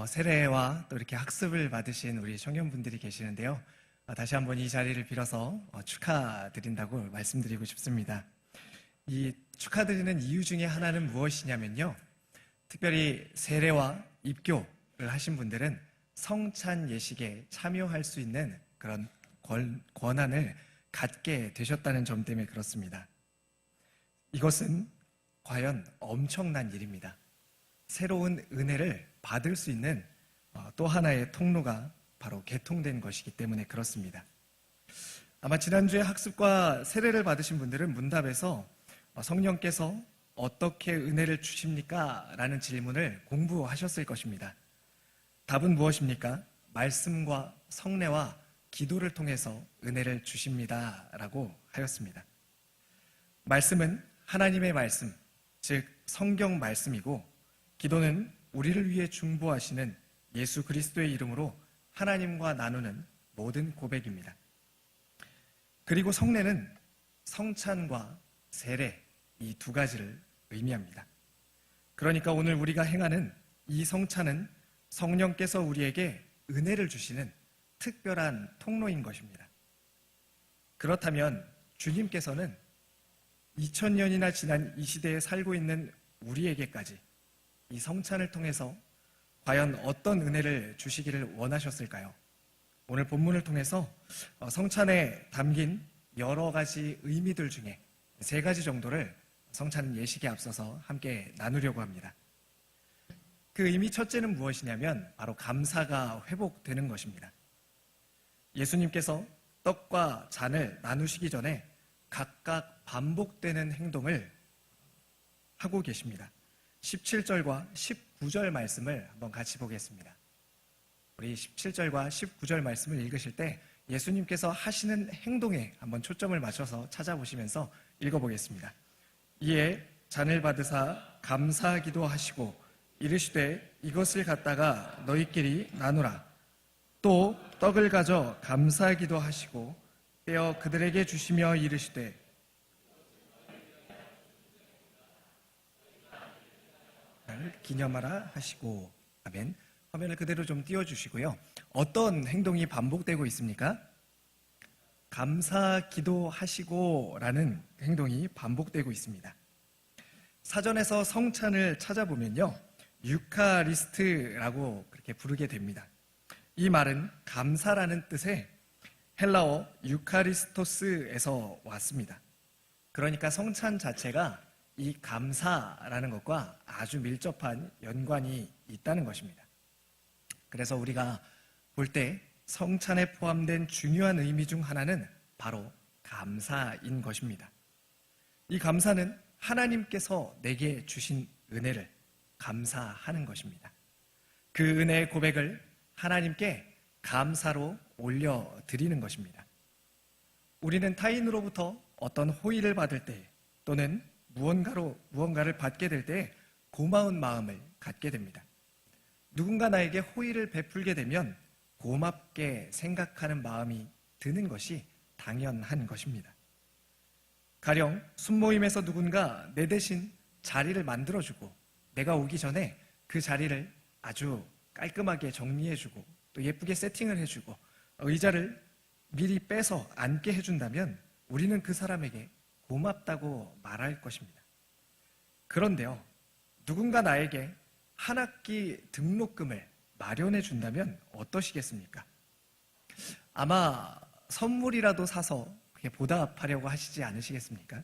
세례와 또 이렇게 학습을 받으신 우리 청년분들이 계시는데요. 다시 한번 이 자리를 빌어서 축하드린다고 말씀드리고 싶습니다. 이 축하드리는 이유 중에 하나는 무엇이냐면요. 특별히 세례와 입교를 하신 분들은 성찬 예식에 참여할 수 있는 그런 권한을 갖게 되셨다는 점 때문에 그렇습니다. 이것은 과연 엄청난 일입니다. 새로운 은혜를 받을 수 있는 또 하나의 통로가 바로 개통된 것이기 때문에 그렇습니다. 아마 지난주에 학습과 세례를 받으신 분들은 문답에서 성령께서 어떻게 은혜를 주십니까? 라는 질문을 공부하셨을 것입니다. 답은 무엇입니까? 말씀과 성례와 기도를 통해서 은혜를 주십니다. 라고 하였습니다. 말씀은 하나님의 말씀, 즉 성경 말씀이고, 기도는 우리를 위해 중보하시는 예수 그리스도의 이름으로 하나님과 나누는 모든 고백입니다. 그리고 성례는 성찬과 세례, 이 두 가지를 의미합니다. 그러니까 오늘 우리가 행하는 이 성찬은 성령께서 우리에게 은혜를 주시는 특별한 통로인 것입니다. 그렇다면 주님께서는 2000년이나 지난 이 시대에 살고 있는 우리에게까지 이 성찬을 통해서 과연 어떤 은혜를 주시기를 원하셨을까요? 오늘 본문을 통해서 성찬에 담긴 여러 가지 의미들 중에 세 가지 정도를 성찬 예식에 앞서서 함께 나누려고 합니다. 그 의미 첫째는 무엇이냐면 바로 감사가 회복되는 것입니다. 예수님께서 떡과 잔을 나누시기 전에 각각 반복되는 행동을 하고 계십니다. 17절과 19절 말씀을 한번 같이 보겠습니다. 우리 17절과 19절 말씀을 읽으실 때 예수님께서 하시는 행동에 한번 초점을 맞춰서 찾아보시면서 읽어보겠습니다. 이에 잔을 받으사 감사하기도 하시고 이르시되 이것을 갖다가 너희끼리 나누라. 또 떡을 가져 감사하기도 하시고 떼어 그들에게 주시며 이르시되 기념하라 하시고. 아멘. 화면을 그대로 좀 띄워주시고요. 어떤 행동이 반복되고 있습니까? 감사기도 하시고 라는 행동이 반복되고 있습니다. 사전에서 성찬을 찾아보면요, 유카리스트라고 그렇게 부르게 됩니다. 이 말은 감사라는 뜻의 헬라어 유카리스토스에서 왔습니다. 그러니까 성찬 자체가 이 감사라는 것과 아주 밀접한 연관이 있다는 것입니다. 그래서 우리가 볼 때 성찬에 포함된 중요한 의미 중 하나는 바로 감사인 것입니다. 이 감사는 하나님께서 내게 주신 은혜를 감사하는 것입니다. 그 은혜의 고백을 하나님께 감사로 올려드리는 것입니다. 우리는 타인으로부터 어떤 호의를 받을 때 또는 무언가를 받게 될 때 고마운 마음을 갖게 됩니다. 누군가 나에게 호의를 베풀게 되면 고맙게 생각하는 마음이 드는 것이 당연한 것입니다. 가령 순모임에서 누군가 내 대신 자리를 만들어주고 내가 오기 전에 그 자리를 아주 깔끔하게 정리해주고 또 예쁘게 세팅을 해주고 의자를 미리 빼서 앉게 해준다면 우리는 그 사람에게 고맙다고 말할 것입니다. 그런데요, 누군가 나에게 한 학기 등록금을 마련해 준다면 어떠시겠습니까? 아마 선물이라도 사서 그렇게 보답하려고 하시지 않으시겠습니까?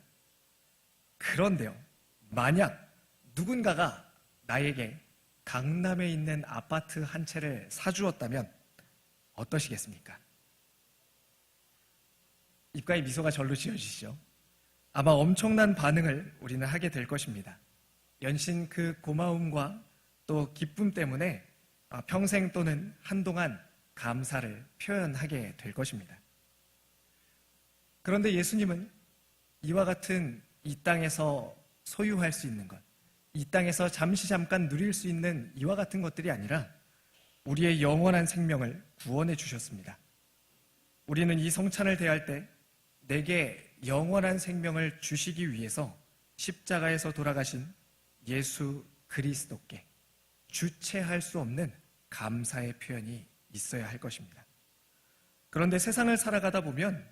그런데요, 만약 누군가가 나에게 강남에 있는 아파트 한 채를 사주었다면 어떠시겠습니까? 입가에 미소가 절로 지어지시죠? 아마 엄청난 반응을 우리는 하게 될 것입니다. 연신 그 고마움과 또 기쁨 때문에 평생 또는 한동안 감사를 표현하게 될 것입니다. 그런데 예수님은 이와 같은 이 땅에서 소유할 수 있는 것, 이 땅에서 잠깐 누릴 수 있는 이와 같은 것들이 아니라 우리의 영원한 생명을 구원해 주셨습니다. 우리는 이 성찬을 대할 때 내게 영원한 생명을 주시기 위해서 십자가에서 돌아가신 예수 그리스도께 주체할 수 없는 감사의 표현이 있어야 할 것입니다. 그런데 세상을 살아가다 보면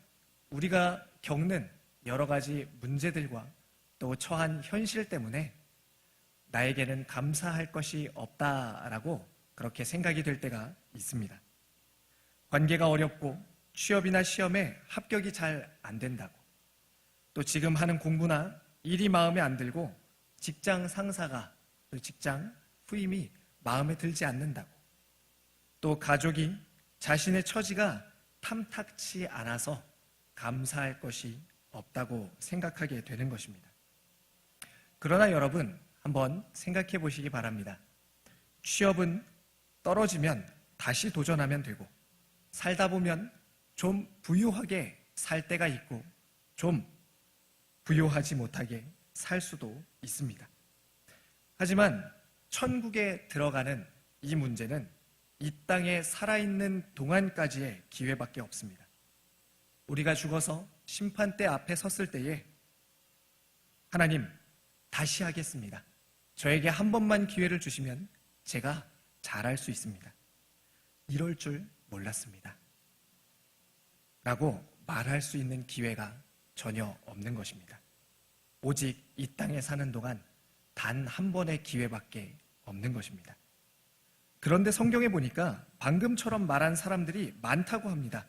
우리가 겪는 여러 가지 문제들과 또 처한 현실 때문에 나에게는 감사할 것이 없다라고 그렇게 생각이 될 때가 있습니다. 관계가 어렵고 취업이나 시험에 합격이 잘 안 된다고, 또 지금 하는 공부나 일이 마음에 안 들고 직장 상사가, 또 직장 후임이 마음에 들지 않는다고, 또 가족이 자신의 처지가 탐탁치 않아서 감사할 것이 없다고 생각하게 되는 것입니다. 그러나 여러분, 한번 생각해 보시기 바랍니다. 취업은 떨어지면 다시 도전하면 되고, 살다 보면 좀 부유하게 살 때가 있고 좀 부유하지 못하게 살 수도 있습니다. 하지만 천국에 들어가는 이 문제는 이 땅에 살아있는 동안까지의 기회밖에 없습니다. 우리가 죽어서 심판대 앞에 섰을 때에 하나님, 다시 하겠습니다. 저에게 한 번만 기회를 주시면 제가 잘할 수 있습니다. 이럴 줄 몰랐습니다. 라고 말할 수 있는 기회가 전혀 없는 것입니다. 오직 이 땅에 사는 동안 단 한 번의 기회밖에 없는 것입니다. 그런데 성경에 보니까 방금처럼 말한 사람들이 많다고 합니다.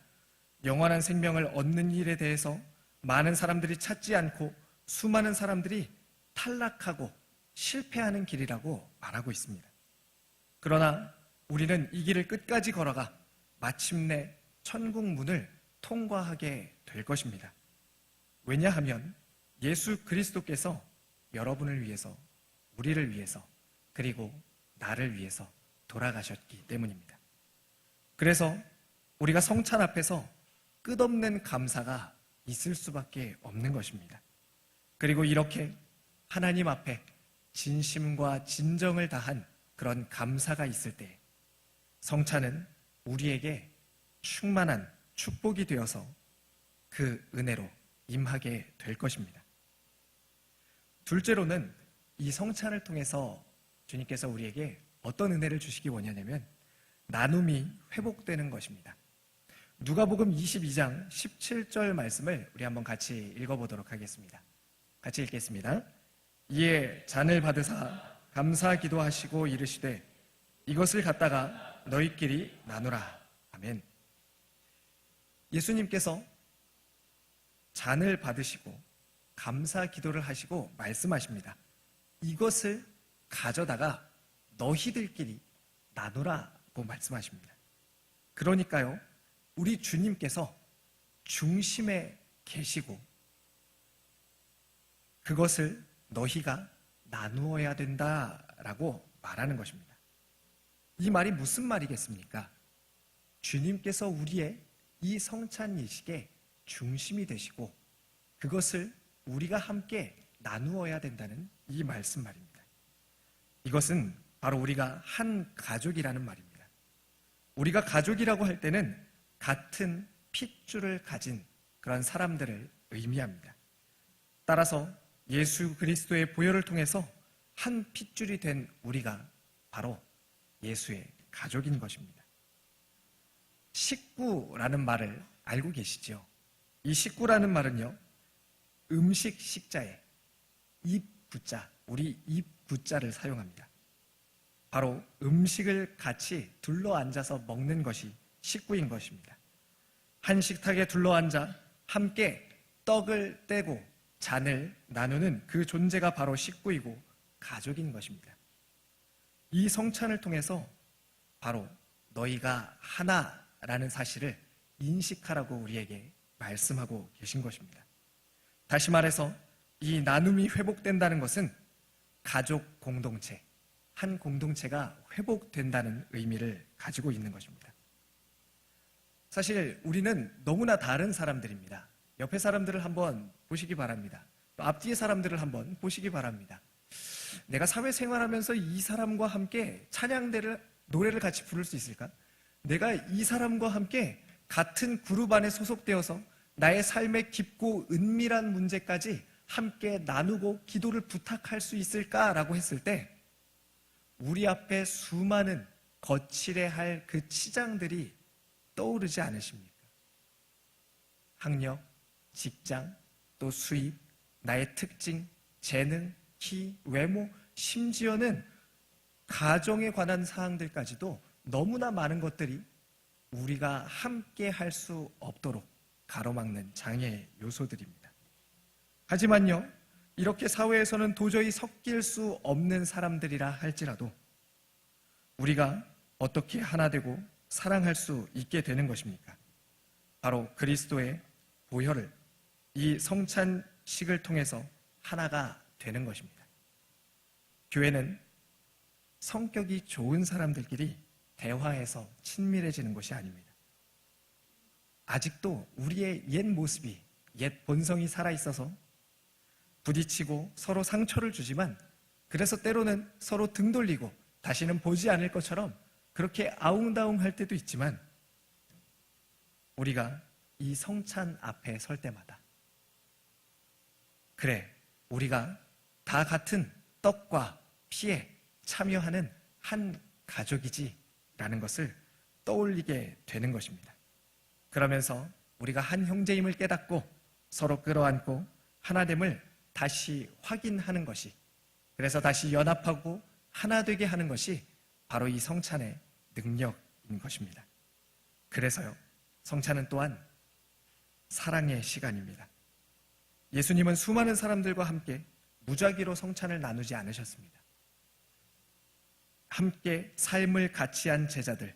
영원한 생명을 얻는 일에 대해서 많은 사람들이 찾지 않고 수많은 사람들이 탈락하고 실패하는 길이라고 말하고 있습니다. 그러나 우리는 이 길을 끝까지 걸어가 마침내 천국 문을 통과하게 될 것입니다. 왜냐하면 예수 그리스도께서 여러분을 위해서, 우리를 위해서, 그리고 나를 위해서 돌아가셨기 때문입니다. 그래서 우리가 성찬 앞에서 끝없는 감사가 있을 수밖에 없는 것입니다. 그리고 이렇게 하나님 앞에 진심과 진정을 다한 그런 감사가 있을 때 성찬은 우리에게 충만한 축복이 되어서 그 은혜로 임하게 될 것입니다. 둘째로는 이 성찬을 통해서 주님께서 우리에게 어떤 은혜를 주시기 원하냐면 나눔이 회복되는 것입니다. 누가복음 22장 17절 말씀을 우리 한번 같이 읽어보도록 하겠습니다. 같이 읽겠습니다. 이에 잔을 받으사 감사 기도하시고 이르시되 이것을 갖다가 너희끼리 나누라. 아멘. 예수님께서 잔을 받으시고 감사 기도를 하시고 말씀하십니다. 이것을 가져다가 너희들끼리 나누라고 말씀하십니다. 그러니까요, 우리 주님께서 중심에 계시고 그것을 너희가 나누어야 된다라고 말하는 것입니다. 이 말이 무슨 말이겠습니까? 주님께서 우리의 이 성찬 예식의 중심이 되시고 그것을 우리가 함께 나누어야 된다는 이 말씀 말입니다. 이것은 바로 우리가 한 가족이라는 말입니다. 우리가 가족이라고 할 때는 같은 핏줄을 가진 그런 사람들을 의미합니다. 따라서 예수 그리스도의 보혈을 통해서 한 핏줄이 된 우리가 바로 예수의 가족인 것입니다. 식구라는 말을 알고 계시죠? 이 식구라는 말은요, 음식 식자에 입 구자, 우리 입 구자를 사용합니다. 바로 음식을 같이 둘러앉아서 먹는 것이 식구인 것입니다. 한 식탁에 둘러앉아 함께 떡을 떼고 잔을 나누는 그 존재가 바로 식구이고 가족인 것입니다. 이 성찬을 통해서 바로 너희가 하나라는 사실을 인식하라고 우리에게 말씀하고 계신 것입니다. 다시 말해서 이 나눔이 회복된다는 것은 가족 공동체, 한 공동체가 회복된다는 의미를 가지고 있는 것입니다. 사실 우리는 너무나 다른 사람들입니다. 옆에 사람들을 한번 보시기 바랍니다. 또 앞뒤의 사람들을 한번 보시기 바랍니다. 내가 사회생활하면서 이 사람과 함께 노래를 같이 부를 수 있을까? 내가 이 사람과 함께 같은 그룹 안에 소속되어서 나의 삶의 깊고 은밀한 문제까지 함께 나누고 기도를 부탁할 수 있을까라고 했을 때 우리 앞에 수많은 거칠어야 할 그 치장들이 떠오르지 않으십니까? 학력, 직장, 또 수입, 나의 특징, 재능, 키, 외모, 심지어는 가정에 관한 사항들까지도 너무나 많은 것들이 우리가 함께 할 수 없도록 가로막는 장애 요소들입니다. 하지만요, 이렇게 사회에서는 도저히 섞일 수 없는 사람들이라 할지라도 우리가 어떻게 하나 되고 사랑할 수 있게 되는 것입니까? 바로 그리스도의 보혈을, 이 성찬식을 통해서 하나가 되는 것입니다. 교회는 성격이 좋은 사람들끼리 대화해서 친밀해지는 것이 아닙니다. 아직도 우리의 옛 모습이, 옛 본성이 살아있어서 부딪히고 서로 상처를 주지만, 그래서 때로는 서로 등 돌리고 다시는 보지 않을 것처럼 그렇게 아웅다웅할 때도 있지만, 우리가 이 성찬 앞에 설 때마다 그래, 우리가 다 같은 떡과 피에 참여하는 한 가족이지 라는 것을 떠올리게 되는 것입니다. 그러면서 우리가 한 형제임을 깨닫고 서로 끌어안고 하나됨을 다시 확인하는 것이, 그래서 다시 연합하고 하나 되게 하는 것이 바로 이 성찬의 능력인 것입니다. 그래서요, 성찬은 또한 사랑의 시간입니다. 예수님은 수많은 사람들과 함께 무작위로 성찬을 나누지 않으셨습니다. 함께 삶을 같이 한 제자들,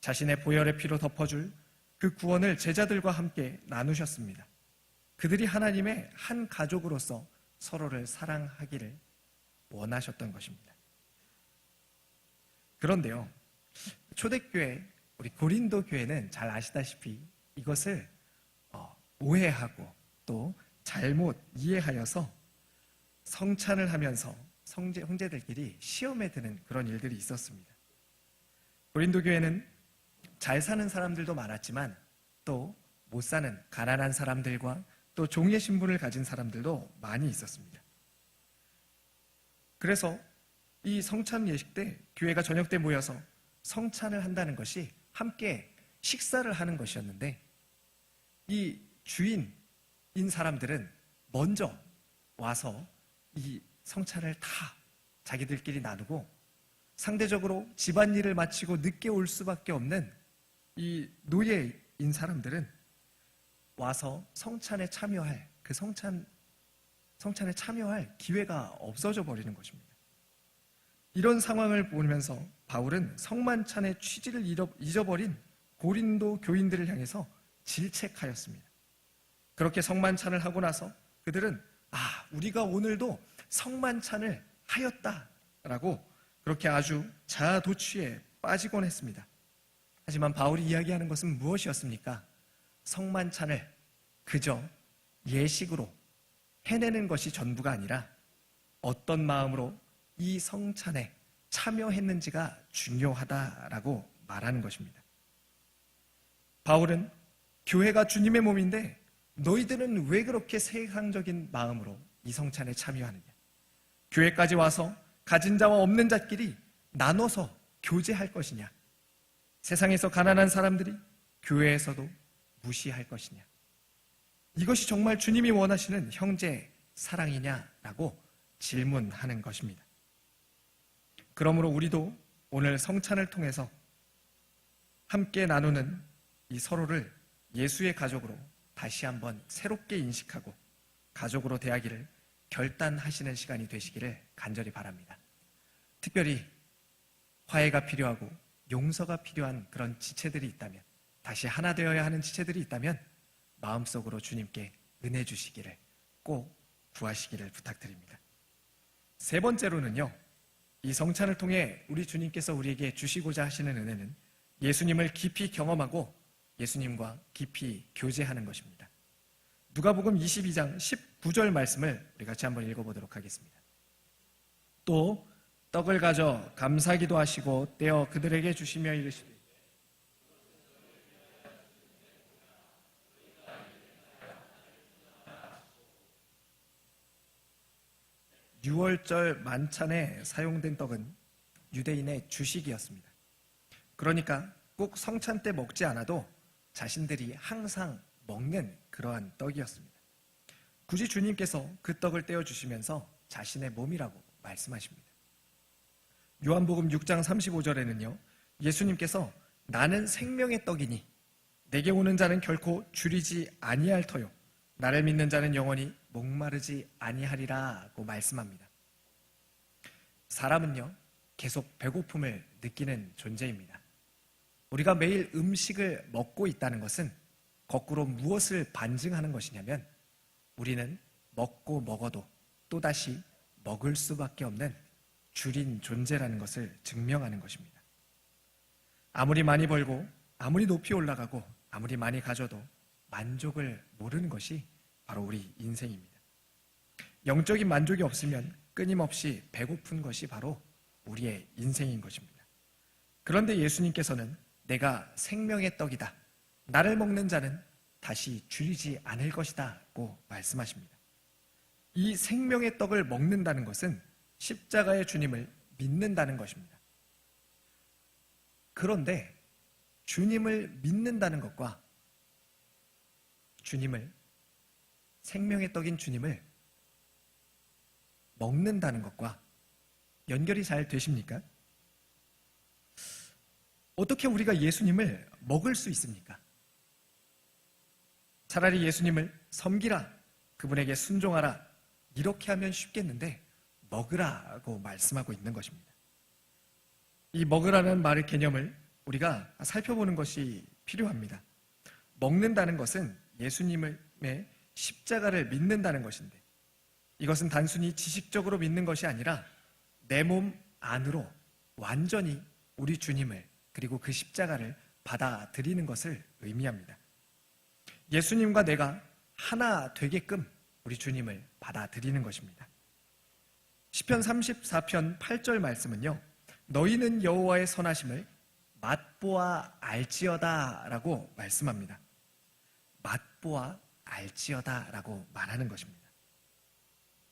자신의 보혈의 피로 덮어줄 그 구원을 제자들과 함께 나누셨습니다. 그들이 하나님의 한 가족으로서 서로를 사랑하기를 원하셨던 것입니다. 그런데요, 초대교회, 우리 고린도 교회는 잘 아시다시피 이것을 오해하고 또 잘못 이해하여서 성찬을 하면서 형제들끼리 시험에 드는 그런 일들이 있었습니다. 고린도 교회는 잘 사는 사람들도 많았지만 또 못 사는 가난한 사람들과 또 종의 신분을 가진 사람들도 많이 있었습니다. 그래서 이 성찬 예식 때 교회가 저녁 때 모여서 성찬을 한다는 것이 함께 식사를 하는 것이었는데, 이 주인인 사람들은 먼저 와서 이 성찬을 다 자기들끼리 나누고, 상대적으로 집안일을 마치고 늦게 올 수밖에 없는 이 노예인 사람들은 와서 성찬에 참여할 성찬에 참여할 기회가 없어져 버리는 것입니다. 이런 상황을 보면서 바울은 성만찬의 취지를 잊어버린 고린도 교인들을 향해서 질책하였습니다. 그렇게 성만찬을 하고 나서 그들은 우리가 오늘도 성만찬을 하였다라고 그렇게 아주 자아도취에 빠지곤 했습니다. 하지만 바울이 이야기하는 것은 무엇이었습니까? 성만찬을 그저 예식으로 해내는 것이 전부가 아니라 어떤 마음으로 이 성찬에 참여했는지가 중요하다라고 말하는 것입니다. 바울은 교회가 주님의 몸인데 너희들은 왜 그렇게 세상적인 마음으로 이 성찬에 참여하느냐? 교회까지 와서 가진 자와 없는 자끼리 나눠서 교제할 것이냐? 세상에서 가난한 사람들이 교회에서도 무시할 것이냐? 이것이 정말 주님이 원하시는 형제 사랑이냐라고 질문하는 것입니다. 그러므로 우리도 오늘 성찬을 통해서 함께 나누는 이 서로를 예수의 가족으로 다시 한번 새롭게 인식하고 가족으로 대하기를 결단하시는 시간이 되시기를 간절히 바랍니다. 특별히 화해가 필요하고 용서가 필요한 그런 지체들이 있다면, 다시 하나 되어야 하는 지체들이 있다면 마음속으로 주님께 은혜 주시기를 꼭 구하시기를 부탁드립니다. 세 번째로는요, 이 성찬을 통해 우리 주님께서 우리에게 주시고자 하시는 은혜는 예수님을 깊이 경험하고 예수님과 깊이 교제하는 것입니다. 누가복음 22장 19절 말씀을 우리 같이 한번 읽어보도록 하겠습니다. 또 떡을 가져 감사기도 하시고 떼어 그들에게 주시며 이르시되 유월절 만찬에 사용된 떡은 유대인의 주식이었습니다. 그러니까 꼭 성찬 때 먹지 않아도 자신들이 항상 먹는 그러한 떡이었습니다. 굳이 주님께서 그 떡을 떼어주시면서 자신의 몸이라고 말씀하십니다. 요한복음 6장 35절에는요, 예수님께서 나는 생명의 떡이니 내게 오는 자는 결코 줄이지 아니할 터요 나를 믿는 자는 영원히 목마르지 아니하리라고 말씀합니다. 사람은요, 계속 배고픔을 느끼는 존재입니다. 우리가 매일 음식을 먹고 있다는 것은 거꾸로 무엇을 반증하는 것이냐면 우리는 먹고 먹어도 또다시 먹을 수밖에 없는 줄인 존재라는 것을 증명하는 것입니다. 아무리 많이 벌고 아무리 높이 올라가고 아무리 많이 가져도 만족을 모르는 것이 바로 우리 인생입니다. 영적인 만족이 없으면 끊임없이 배고픈 것이 바로 우리의 인생인 것입니다. 그런데 예수님께서는 내가 생명의 떡이다. 나를 먹는 자는 다시 줄이지 않을 것이다 고 말씀하십니다. 이 생명의 떡을 먹는다는 것은 십자가의 주님을 믿는다는 것입니다. 그런데 주님을 믿는다는 것과 주님을, 생명의 떡인 주님을 먹는다는 것과 연결이 잘 되십니까? 어떻게 우리가 예수님을 먹을 수 있습니까? 차라리 예수님을 섬기라, 그분에게 순종하라, 이렇게 하면 쉽겠는데 먹으라고 말씀하고 있는 것입니다. 이 먹으라는 말의 개념을 우리가 살펴보는 것이 필요합니다. 먹는다는 것은 예수님의 십자가를 믿는다는 것인데 이것은 단순히 지식적으로 믿는 것이 아니라 내 몸 안으로 완전히 우리 주님을 그리고 그 십자가를 받아들이는 것을 의미합니다. 예수님과 내가 하나 되게끔 우리 주님을 받아들이는 것입니다. 시편 34편 8절 말씀은요, 너희는 여호와의 선하심을 맛보아 알지어다 라고 말씀합니다. 맛보아 알지어다 라고 말하는 것입니다.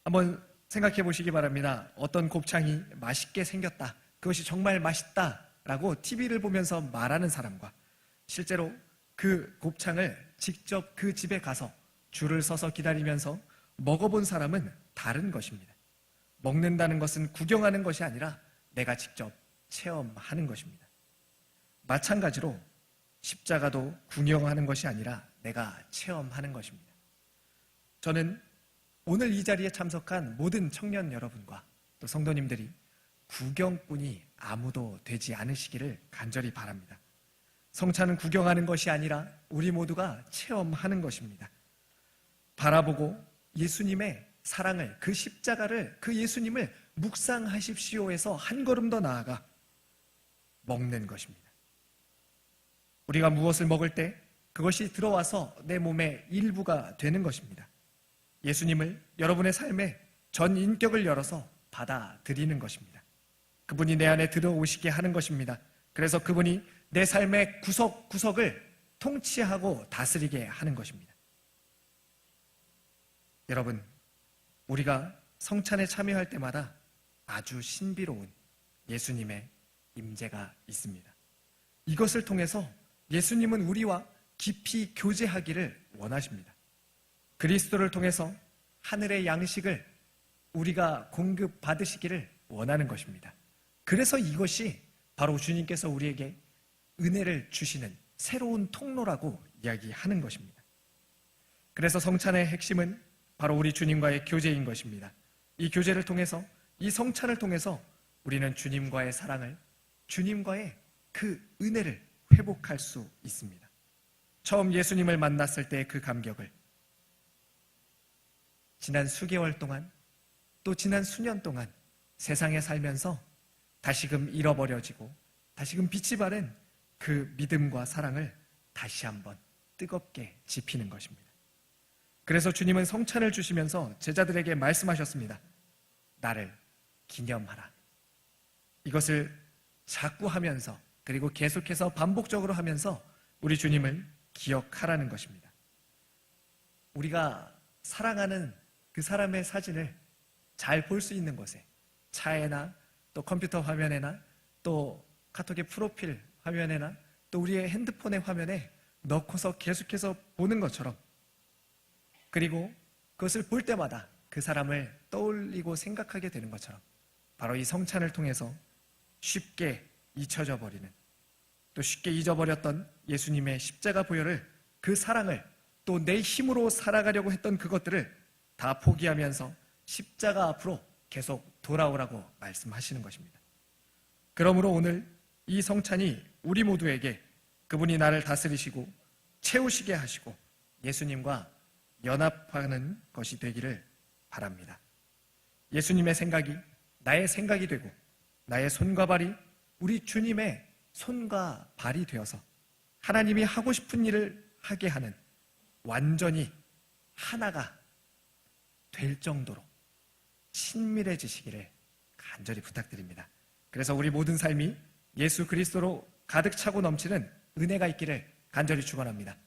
한번 생각해 보시기 바랍니다. 어떤 곱창이 맛있게 생겼다, 그것이 정말 맛있다 라고 TV를 보면서 말하는 사람과 실제로 그 곱창을 직접 그 집에 가서 줄을 서서 기다리면서 먹어본 사람은 다른 것입니다. 먹는다는 것은 구경하는 것이 아니라 내가 직접 체험하는 것입니다. 마찬가지로 십자가도 구경하는 것이 아니라 내가 체험하는 것입니다. 저는 오늘 이 자리에 참석한 모든 청년 여러분과 또 성도님들이 구경꾼이 아무도 되지 않으시기를 간절히 바랍니다. 성찬은 구경하는 것이 아니라 우리 모두가 체험하는 것입니다. 바라보고 예수님의 사랑을, 그 십자가를, 그 예수님을 묵상하십시오에서 한 걸음 더 나아가 먹는 것입니다. 우리가 무엇을 먹을 때 그것이 들어와서 내 몸의 일부가 되는 것입니다. 예수님을 여러분의 삶에 전 인격을 열어서 받아들이는 것입니다. 그분이 내 안에 들어오시게 하는 것입니다. 그래서 그분이 내 삶의 구석구석을 통치하고 다스리게 하는 것입니다. 여러분, 우리가 성찬에 참여할 때마다 아주 신비로운 예수님의 임재가 있습니다. 이것을 통해서 예수님은 우리와 깊이 교제하기를 원하십니다. 그리스도를 통해서 하늘의 양식을 우리가 공급받으시기를 원하는 것입니다. 그래서 이것이 바로 주님께서 우리에게 은혜를 주시는 새로운 통로라고 이야기하는 것입니다. 그래서 성찬의 핵심은 바로 우리 주님과의 교제인 것입니다. 이 교제를 통해서, 이 성찬을 통해서 우리는 주님과의 사랑을, 주님과의 그 은혜를 회복할 수 있습니다. 처음 예수님을 만났을 때의 그 감격을 지난 수개월 동안, 또 지난 수년 동안 세상에 살면서 다시금 잃어버려지고 다시금 빛이 바른 그 믿음과 사랑을 다시 한번 뜨겁게 지피는 것입니다. 그래서 주님은 성찬을 주시면서 제자들에게 말씀하셨습니다. 나를 기념하라. 이것을 자꾸 하면서, 그리고 계속해서 반복적으로 하면서 우리 주님을 기억하라는 것입니다. 우리가 사랑하는 그 사람의 사진을 잘 볼 수 있는 곳에, 차에나 또 컴퓨터 화면에나 또 카톡의 프로필 화면에나 또 우리의 핸드폰의 화면에 넣고서 계속해서 보는 것처럼, 그리고 그것을 볼 때마다 그 사람을 떠올리고 생각하게 되는 것처럼, 바로 이 성찬을 통해서 쉽게 잊혀져 버리는, 또 쉽게 잊어버렸던 예수님의 십자가 보혈을, 그 사랑을, 또 내 힘으로 살아가려고 했던 그것들을 다 포기하면서 십자가 앞으로 계속 돌아오라고 말씀하시는 것입니다. 그러므로 오늘 이 성찬이 우리 모두에게 그분이 나를 다스리시고 채우시게 하시고 예수님과 연합하는 것이 되기를 바랍니다. 예수님의 생각이 나의 생각이 되고 나의 손과 발이 우리 주님의 손과 발이 되어서 하나님이 하고 싶은 일을 하게 하는, 완전히 하나가 될 정도로 친밀해지시기를 간절히 부탁드립니다. 그래서 우리 모든 삶이 예수 그리스도로 가득 차고 넘치는 은혜가 있기를 간절히 축원합니다.